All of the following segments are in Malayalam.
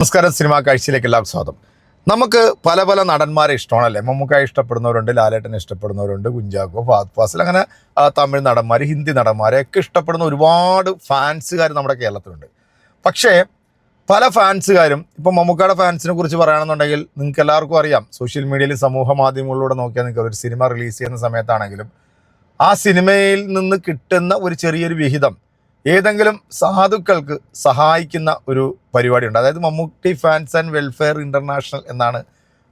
നമസ്കാരം, സിനിമാ കാഴ്ചയിലേക്ക് എല്ലാവർക്കും സ്വാഗതം. നമുക്ക് പല പല നടന്മാരെ ഇഷ്ടമാണല്ലേ. മമ്മൂക്കായെ ഇഷ്ടപ്പെടുന്നവരുണ്ട്, ലാലേട്ടനെ ഇഷ്ടപ്പെടുന്നവരുണ്ട്, കുഞ്ചാക്കോ, ഫഹദ് ഫാസിൽ, അങ്ങനെ തമിഴ് നടന്മാർ, ഹിന്ദി നടന്മാരെയൊക്കെ ഇഷ്ടപ്പെടുന്ന ഒരുപാട് ഫാൻസുകാർ നമ്മുടെ കേരളത്തിലുണ്ട്. പക്ഷേ പല ഫാൻസുകാരും ഇപ്പം മമ്മൂക്കയുടെ ഫാൻസിനെ കുറിച്ച് പറയുകയാണെന്നുണ്ടെങ്കിൽ നിങ്ങൾക്ക് എല്ലാവർക്കും അറിയാം, സോഷ്യൽ മീഡിയയിൽ സമൂഹ മാധ്യമങ്ങളിലൂടെ നോക്കിയാൽ നിങ്ങൾക്ക് ഒരു സിനിമ റിലീസ് ചെയ്യുന്ന സമയത്താണെങ്കിലും ആ സിനിമയിൽ നിന്ന് കിട്ടുന്ന ഒരു ചെറിയൊരു വിഹിതം ഏതെങ്കിലും സാധുക്കൾക്ക് സഹായിക്കുന്ന ഒരു പരിപാടിയുണ്ട്. അതായത് Mammootty fans and welfare international എന്നാണ്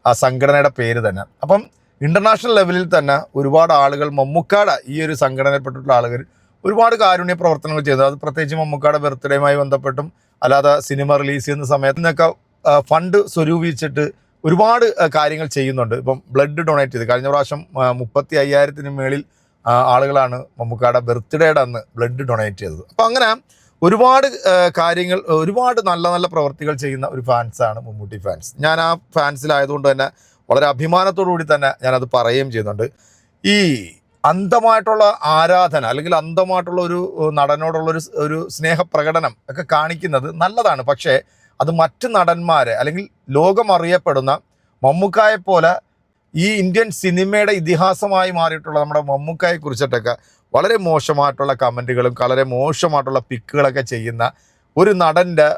ആ സംഘടനയുടെ പേര് തന്നെ. അപ്പം ഇൻ്റർനാഷണൽ ലെവലിൽ തന്നെ ഒരുപാട് ആളുകൾ മമ്മൂക്കാടെ ഈ ഒരു സംഘടനയിൽപ്പെട്ടിട്ടുള്ള ആളുകൾ ഒരുപാട് കാരുണ്യ പ്രവർത്തനങ്ങൾ ചെയ്തു. അത് പ്രത്യേകിച്ച് മമ്മൂക്കാടെ ബർത്ത്ഡേയുമായി ബന്ധപ്പെട്ടും അല്ലാതെ സിനിമ റിലീസ് ചെയ്യുന്ന സമയത്ത് നിന്നൊക്കെ ഫണ്ട് സ്വരൂപിച്ചിട്ട് ഒരുപാട് കാര്യങ്ങൾ ചെയ്യുന്നുണ്ട്. ഇപ്പം ബ്ലഡ് ഡൊണേറ്റ് ചെയ്ത് കഴിഞ്ഞ പ്രാവശ്യം 35,000-ന് മേളിൽ ആളുകളാണ് മമ്മൂക്കാടെ ബർത്ത്ഡേയുടെ അന്ന് ബ്ലഡ് ഡൊണേറ്റ് ചെയ്തത്. അപ്പം അങ്ങനെ ഒരുപാട് കാര്യങ്ങൾ, ഒരുപാട് നല്ല നല്ല പ്രവർത്തികൾ ചെയ്യുന്ന ഒരു ഫാൻസാണ് മമ്മൂട്ടി ഫാൻസ്. ഞാൻ ആ ഫാൻസിലായതുകൊണ്ട് തന്നെ വളരെ അഭിമാനത്തോടു കൂടി തന്നെ ഞാനത് പറയുകയും ചെയ്യുന്നുണ്ട്. ഈ അന്ധമായിട്ടുള്ള ആരാധന അല്ലെങ്കിൽ അന്ധമായിട്ടുള്ള ഒരു നടനോടുള്ളൊരു ഒരു സ്നേഹപ്രകടനം ഒക്കെ കാണിക്കുന്നത് നല്ലതാണ്. പക്ഷേ അത് മറ്റ് നടന്മാരെ അല്ലെങ്കിൽ ലോകം അറിയപ്പെടുന്ന മമ്മൂക്കായെ പോലെ ഈ ഇന്ത്യൻ സിനിമയുടെ ഇതിഹാസമായി മാറിയിട്ടുള്ള നമ്മുടെ മമ്മൂക്കായെ കുറിച്ചിട്ടൊക്കെ വളരെ മോശമായിട്ടുള്ള കമൻറ്റുകളും വളരെ മോശമായിട്ടുള്ള പിക്കുകളൊക്കെ ചെയ്യുന്ന ഒരു നടൻ്റെ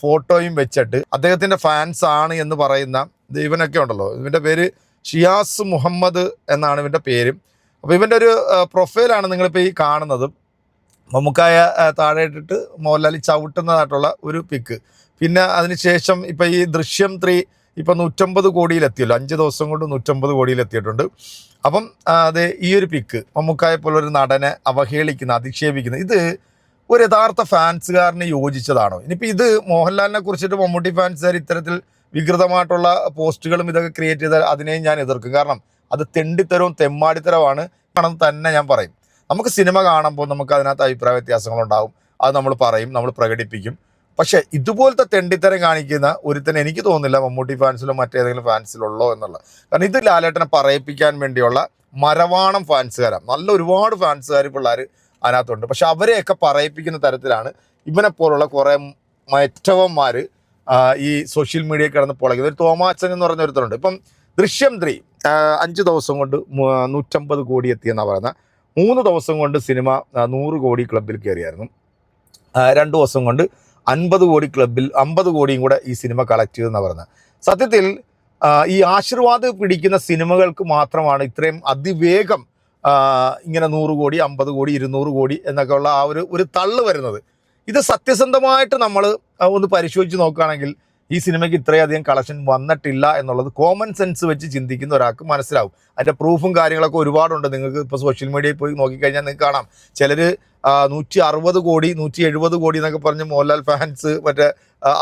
ഫോട്ടോയും വെച്ചിട്ട് അദ്ദേഹത്തിൻ്റെ ഫാൻസ് ആണ് എന്ന് പറയുന്ന ഇവനൊക്കെ ഉണ്ടല്ലോ. ഇവൻ്റെ പേര് ഷിയാസ് മുഹമ്മദ് എന്നാണ് ഇവൻ്റെ പേര്. അപ്പോൾ ഇവൻ്റെ ഒരു പ്രൊഫൈലാണ് നിങ്ങളിപ്പോൾ ഈ കാണുന്നത്. മമ്മൂക്കായ താഴെ ഇട്ടിട്ട് മോഹൻലാൽ ചവിട്ടുന്നതായിട്ടുള്ള ഒരു പിക്ക്. പിന്നെ അതിനുശേഷം ഇപ്പം ഈ ദൃശ്യം 3 ഇപ്പം 150 കോടിയിലെത്തിയല്ലോ. 5 ദിവസം കൊണ്ട് 150 കോടിയിലെത്തിയിട്ടുണ്ട്. അപ്പം അത് ഈ ഒരു പിക്ക് മമ്മൂക്കായെ പോലൊരു നടനെ അവഹേളിക്കുന്ന, അധിക്ഷേപിക്കുന്ന, ഇത് ഒരു യഥാർത്ഥ ഫാൻസുകാരന് യോജിച്ചതാണോ? ഇനിയിപ്പോൾ ഇത് മോഹൻലാലിനെ കുറിച്ചിട്ട് മമ്മൂട്ടി ഫാൻസുകാർ ഇത്തരത്തിൽ വികൃതമായിട്ടുള്ള പോസ്റ്റുകളും ഇതൊക്കെ ക്രിയേറ്റ് ചെയ്താൽ അതിനെയും ഞാൻ എതിർക്കും. കാരണം അത് തെണ്ടിത്തരവും തെമ്മാടിത്തരവുമാണ് ആണെന്ന് തന്നെ ഞാൻ പറയും. നമുക്ക് സിനിമ കാണുമ്പോൾ നമുക്ക് അതിനകത്ത് അഭിപ്രായ വ്യത്യാസങ്ങളുണ്ടാവും. അത് നമ്മൾ പറയും, നമ്മൾ പ്രകടിപ്പിക്കും. പക്ഷേ ഇതുപോലത്തെ തെണ്ടിത്തരം കാണിക്കുന്ന ഒരുത്തന്നെ എനിക്ക് തോന്നുന്നില്ല മമ്മൂട്ടി ഫാൻസിലോ മറ്റേതെങ്കിലും ഫാൻസിലുള്ളോ എന്നുള്ളത്. കാരണം ഇത് ലാലേട്ടനെ പറയിപ്പിക്കാൻ വേണ്ടിയുള്ള മരവാണം ഫാൻസുകാരാണ്. നല്ല ഒരുപാട് ഫാൻസുകാർ പിള്ളേർ അതിനകത്തുണ്ട്. പക്ഷെ അവരെയൊക്കെ പറയിപ്പിക്കുന്ന തരത്തിലാണ് ഇവനെ പോലുള്ള കുറേ മറ്റവന്മാർ ഈ സോഷ്യൽ മീഡിയയിൽ കിടന്ന് പൊളയ്ക്കുന്നത്. ഒരു തോമാച്ചൻ എന്ന് പറഞ്ഞ ഒരുത്തരുണ്ട്. ഇപ്പം ദൃശ്യം 3 5 ദിവസം കൊണ്ട് 150 കോടി എത്തിയെന്നാണ് പറയുന്നത്. 3 ദിവസം കൊണ്ട് സിനിമ 100 കോടി ക്ലബിൽ കയറിയായിരുന്നു. 2 ദിവസം കൊണ്ട് 50 കോടി ക്ലബിൽ 50 കോടിയും കൂടെ ഈ സിനിമ കളക്ട് ചെയ്തെന്നാണ് പറയുന്നത്. സത്യത്തിൽ ഈ ആശീർവാദ് പിടിക്കുന്ന സിനിമകൾക്ക് മാത്രമാണ് ഇത്രയും അതിവേഗം ഇങ്ങനെ 100 കോടി 50 കോടി 200 കോടി എന്നൊക്കെ ഉള്ള ആ ഒരു തള്ളു വരുന്നത്. ഇത് സത്യസന്ധമായിട്ട് നമ്മൾ ഒന്ന് പരിശോധിച്ച് നോക്കുകയാണെങ്കിൽ ഈ സിനിമയ്ക്ക് ഇത്രയധികം കളക്ഷൻ വന്നിട്ടില്ല എന്നുള്ളത് കോമൺ സെൻസ് വെച്ച് ചിന്തിക്കുന്ന ഒരാൾക്ക് മനസ്സിലാവും. അതിൻ്റെ പ്രൂഫും കാര്യങ്ങളൊക്കെ ഒരുപാടുണ്ട്. നിങ്ങൾക്ക് ഇപ്പോൾ സോഷ്യൽ മീഡിയയിൽ പോയി നോക്കിക്കഴിഞ്ഞാൽ നിങ്ങൾക്ക് കാണാം. ചിലർ 160 കോടി 170 കോടി എന്നൊക്കെ പറഞ്ഞ് മോഹൻലാൽ ഫാൻസ് മറ്റേ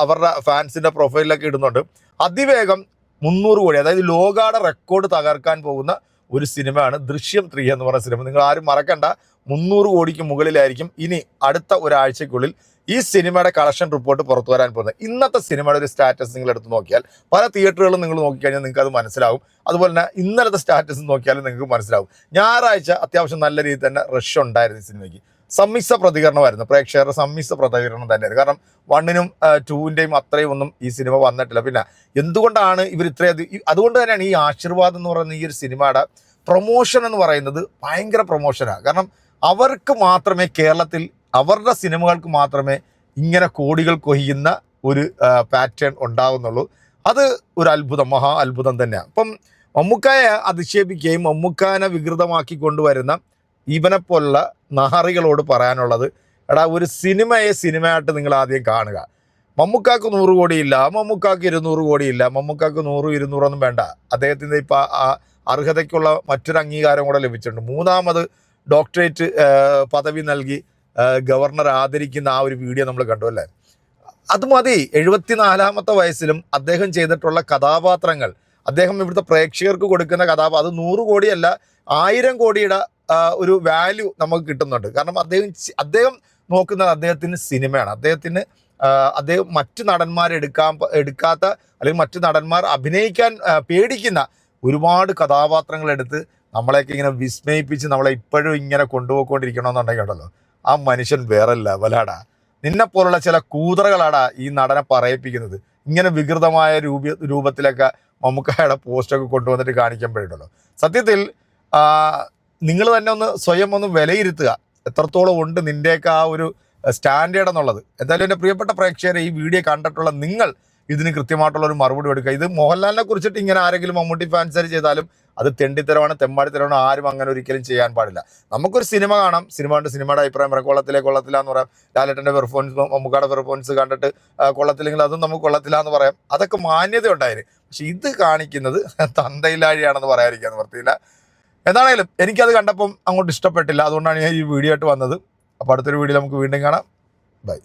അവരുടെ ഫാൻസിൻ്റെ പ്രൊഫൈലിലൊക്കെ ഇടുന്നുണ്ട്. അതിവേഗം 300 കോടി, അതായത് ലോകയുടെ റെക്കോർഡ് തകർക്കാൻ പോകുന്ന ഒരു സിനിമയാണ് ദൃശ്യം 3 എന്ന് പറയുന്ന സിനിമ. നിങ്ങൾ ആരും മറക്കണ്ട, 300 കോടിക്ക് മുകളിലായിരിക്കും ഇനി അടുത്ത ഒരാഴ്ചക്കുള്ളിൽ ഈ സിനിമയുടെ കളക്ഷൻ റിപ്പോർട്ട് പുറത്തു വരാൻ പോകുന്നത്. ഇന്നത്തെ സിനിമയുടെ ഒരു സ്റ്റാറ്റസ് നിങ്ങൾ എടുത്ത് നോക്കിയാൽ പല തിയേറ്ററുകളും നിങ്ങൾ നോക്കിക്കഴിഞ്ഞാൽ നിങ്ങൾക്ക് അത് മനസ്സിലാവും. അതുപോലെ തന്നെ ഇന്നലത്തെ സ്റ്റാറ്റസ് നോക്കിയാലും നിങ്ങൾക്ക് മനസ്സിലാവും. ഞായറാഴ്ച അത്യാവശ്യം നല്ല രീതിയിൽ തന്നെ റഷ് ഉണ്ടായിരുന്നു ഈ സിനിമയ്ക്ക്. സമ്മിശ്ര പ്രതികരണമായിരുന്നു, പ്രേക്ഷകരുടെ സമ്മിശ്ര പ്രതികരണം തന്നെയായിരുന്നു. കാരണം 1നും 2ൻ്റെയും അത്രയും ഒന്നും ഈ സിനിമ വന്നിട്ടില്ല. പിന്നെ എന്തുകൊണ്ടാണ് ഇവർ ഇത്രയധികം, അതുകൊണ്ട് തന്നെയാണ് ഈ ആശീർവാദം എന്ന് പറയുന്ന ഈ ഒരു സിനിമയുടെ പ്രൊമോഷൻ എന്ന് പറയുന്നത് ഭയങ്കര പ്രൊമോഷനാണ്. കാരണം അവർക്ക് മാത്രമേ കേരളത്തിൽ അവരുടെ സിനിമകൾക്ക് മാത്രമേ ഇങ്ങനെ കോടികൾ കൊയ്യുന്ന ഒരു പാറ്റേൺ ഉണ്ടാകുന്നുള്ളൂ. അത് ഒരു അത്ഭുതം, മഹാ അത്ഭുതം തന്നെയാണ്. അപ്പം മമ്മൂക്കായെ അധിക്ഷേപിക്കുകയും മമ്മൂക്കാനെ വികൃതമാക്കി കൊണ്ടുവരുന്ന ഇവനെപ്പോലുള്ള നാറികളോട് പറയാനുള്ളത്, എടാ, ഒരു സിനിമയെ സിനിമയായിട്ട് നിങ്ങൾ ആദ്യം കാണുക. മമ്മൂക്കാക്ക് 100 കോടിയില്ല, മമ്മൂക്കാക്ക് 200 കോടിയില്ല, മമ്മൂക്കാക്ക് 100 200 ഒന്നും വേണ്ട. അദ്ദേഹത്തിൻ്റെ ഇപ്പോൾ അർഹതയ്ക്കുള്ള മറ്റൊരു അംഗീകാരം കൂടെ ലഭിച്ചിട്ടുണ്ട്. 3ാമത് ഡോക്ടറേറ്റ് പദവി നൽകി ഗവർണർ ആദരിക്കുന്ന ആ ഒരു വീഡിയോ നമ്മൾ കണ്ടു അല്ലേ. അത് മതി. 74ാമത്തെ വയസ്സിലും അദ്ദേഹം ചെയ്തിട്ടുള്ള കഥാപാത്രങ്ങൾ, അദ്ദേഹം ഇവിടുത്തെ പ്രേക്ഷകർക്ക് കൊടുക്കുന്ന അത് 100 കോടിയല്ല, 1000 കോടിയുടെ ഒരു വാല്യൂ നമുക്ക് കിട്ടുന്നുണ്ട്. കാരണം അദ്ദേഹം നോക്കുന്നത് അദ്ദേഹത്തിന് സിനിമയാണ്. അദ്ദേഹം മറ്റ് നടന്മാർ എടുക്കാത്ത അല്ലെങ്കിൽ മറ്റ് നടന്മാർ അഭിനയിക്കാൻ പേടിക്കുന്ന ഒരുപാട് കഥാപാത്രങ്ങൾ എടുത്ത് നമ്മളെയൊക്കെ ഇങ്ങനെ വിസ്മയിപ്പിച്ച് നമ്മളെ ഇപ്പോഴും ഇങ്ങനെ കൊണ്ടുപോയിക്കൊണ്ടിരിക്കണമെന്നുണ്ടെങ്കിൽ ഉണ്ടല്ലോ, ആ മനുഷ്യൻ വേറെ ലെവലാടാ. നിന്നെപ്പോലുള്ള ചില കൂതറകളാടാ ഈ നടനെ പറയിപ്പിക്കുന്നത്. ഇങ്ങനെ വികൃതമായ രൂപത്തിലൊക്കെ മമ്മൂക്കായുടെ പോസ്റ്റൊക്കെ കൊണ്ടുവന്നിട്ട് കാണിക്കുമ്പോഴുണ്ടല്ലോ, സത്യത്തിൽ നിങ്ങൾ തന്നെ ഒന്ന് സ്വയം ഒന്ന് വിലയിരുത്തുക, എത്രത്തോളം ഉണ്ട് നിൻ്റെയൊക്കെ ആ ഒരു സ്റ്റാൻഡേർഡ് എന്നുള്ളത്. എന്തായാലും എൻ്റെ പ്രിയപ്പെട്ട പ്രേക്ഷകരെ, ഈ വീഡിയോ കണ്ടിട്ടുള്ള നിങ്ങൾ ഇതിന് കൃത്യമായിട്ടുള്ള ഒരു മറുപടി എടുക്കുക. ഇത് മോഹൻലാലിനെ കുറിച്ചിട്ട് ഇങ്ങനെ ആരെങ്കിലും മമ്മൂട്ടി ഫാൻസർ ചെയ്താലും അത് തെണ്ടിത്തരമാണ്, തെമ്മാടിത്തരമാണ്. ആരും അങ്ങനെ ഒരിക്കലും ചെയ്യാൻ പാടില്ല. നമുക്കൊരു സിനിമ കാണാം, സിനിമ കണ്ട് സിനിമയുടെ അഭിപ്രായം പറയാം. കൊള്ളത്തില്ല എന്ന് പറയാം. ലാലേട്ടൻ്റെ പെർഫോമൻസ്, മമ്മൂക്കായുടെ പെർഫോമൻസ് കണ്ടിട്ട് കൊള്ളത്തില്ലെങ്കിൽ അതും നമുക്ക് കൊള്ളത്തില്ല എന്ന് പറയാം. അതൊക്കെ മാന്യത ഉണ്ടായിരുന്നു. പക്ഷെ ഇത് കാണിക്കുന്നത് തന്തയില്ലാഴിയാണെന്ന് പറയാതിരിക്കാൻ നിവർത്തിയില്ല. എന്താണേലും എനിക്കത് കണ്ടപ്പം അങ്ങോട്ട് ഇഷ്ടപ്പെട്ടില്ല. അതുകൊണ്ടാണ് ഞാൻ ഈ വീഡിയോ ആയിട്ട് വന്നത്. അപ്പോൾ അടുത്തൊരു വീഡിയോ നമുക്ക് വീണ്ടും കാണാം. ബൈ.